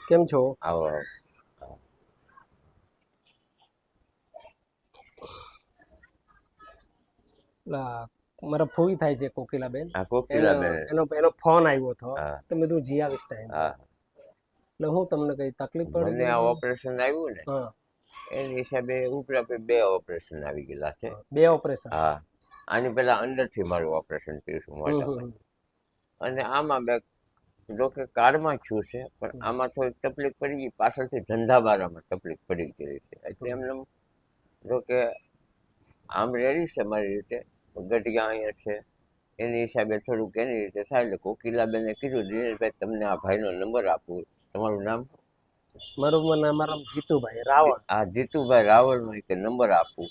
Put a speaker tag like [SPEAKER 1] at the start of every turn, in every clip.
[SPEAKER 1] કેમ છો?
[SPEAKER 2] આવો
[SPEAKER 1] મારા ફોઈ થાય છે કોકિલાબેન.
[SPEAKER 2] આ કોકિલાબેન.
[SPEAKER 1] એનો ફોન આવ્યો હતો
[SPEAKER 2] હા.
[SPEAKER 1] તો મેં જી આવીશ ટાઈમ.
[SPEAKER 2] હા.
[SPEAKER 1] એટલે હું તમને કઈ તકલીફ પડી?
[SPEAKER 2] મને આ ઓપરેશન આવ્યું ને,
[SPEAKER 1] હા,
[SPEAKER 2] એની હિસાબે ઉપરા પે 2 ઓપરેશન આવી ગયેલા છે.
[SPEAKER 1] 2 ઓપરેશન?
[SPEAKER 2] હા. આની પેલા અંદરથી મારું ઓપરેશન થયું છે મોઢામાં. અને આમાં બે જોકે કારમાં થયું છે, પણ આમાં થોડીક તકલીફ પડી ગઈ, પાછળથી ધંધાબારામાં તકલીફ પડી ગઈ છે. એટલે એમને જોકે આમ રેડી છે મારી રીતે, ગઢિયા અહીંયા છે, એની હિસાબે થોડુંક એની રીતે થાય. એટલે કોકિલાબેને કીધું, દિનેશભાઈ તમને આ ભાઈનો નંબર આપું. તમારું નામ?
[SPEAKER 1] મારું જીતુભાઈ રાવળ.
[SPEAKER 2] આ જીતુભાઈ રાવળનો એક નંબર આપું,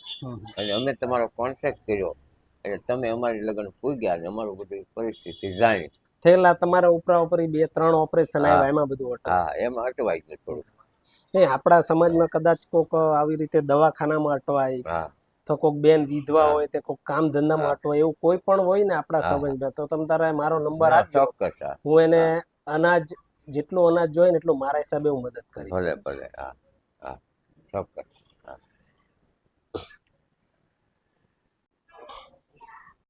[SPEAKER 2] અને અમે તમારો કોન્ટેક્ટ કર્યો એટલે તમે અમારી લગન પૂગ્યા અને અમારું બધી પરિસ્થિતિ જાણી.
[SPEAKER 1] થયેલા તમારા ઉપરા ઉપર 2-3 ઓપરેશન આવ્યા, એમાં બધું હતું?
[SPEAKER 2] હા, એમાં અટવાઈ ગયું થોડુંક.
[SPEAKER 1] નહીં, આપણા સમાજમાં કદાચ કોઈક આવી રીતે દવાખાનામાં અટવાય,
[SPEAKER 2] હા,
[SPEAKER 1] તો કોઈક બેન વિધવા હોય, તે કોઈક કામ ધંધામાં અટવાય, એવું કોઈ પણ હોય ને આપણા સમાજમાં, તો તમે તારે મારો નંબર આપજો.
[SPEAKER 2] ચોક્કસ.
[SPEAKER 1] હું એને અનાજ, જેટલું અનાજ જોઈએ ને એટલું મારા હિસાબે હું મદદ કરીશ.
[SPEAKER 2] ભલે ભલે. હા હા, ચોક્કસ.